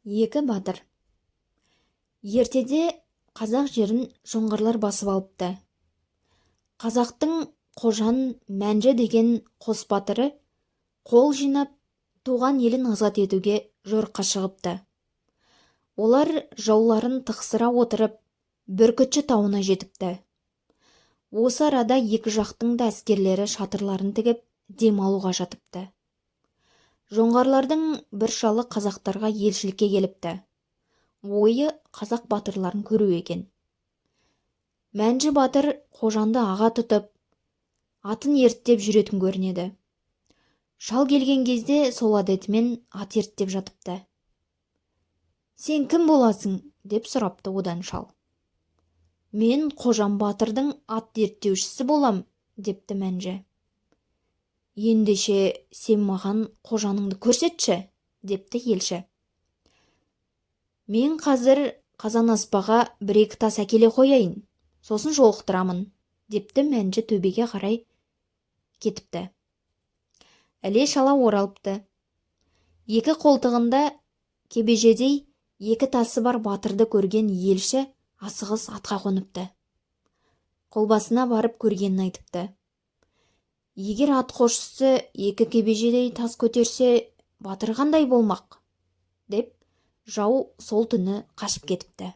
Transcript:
Екі батыр. Ертеде қазақ жерін жоңғарлар басып алыпты. Қазақтың Қожан Мәнжі деген қос батыры қол жинап туған елін азат етуге жорыққа шығыпты. Олар жауларын тықсыра отырып Бүркітші тауына жетіпті. Осы арада екі жақтың да әскерлері шатырларын тігіп дем алуға жатыпты. Жоңғарлардың бір шалы қазақтарға елшілікке келіпті. Ойы қазақ батырларын көру екен. Мәнжі батыр Қожанды аға тұтып, атын ерттеп жүретін көрінеді. Шал келген кезде сол әдетімен ат ерттеп жатыпты. «Сен кім боласың?» деп сұрапты одан шал. «Мен Қожан батырдың ат ерттеушісі болам» депті Мәнжі. «Ендеше сен маған қожаныңды көрсетші» депті елші. «Мен қазір Қазанаспаға бір-екі тас әкеле қояйын, сосын жолықтырамын» депті Мәнжі төбеге қарай кетіпті. Іле шала оралыпты. Екі қолтығында кебежедей екі тасы бар батырды көрген елші асығыс атқа қоныпты. Қолбасына барып көргенін айтыпты. Егер ат қосшысы екі кебежедей тас көтерсе, батыр қандай болмақ? Деп жау сол түні қашып кетіпті.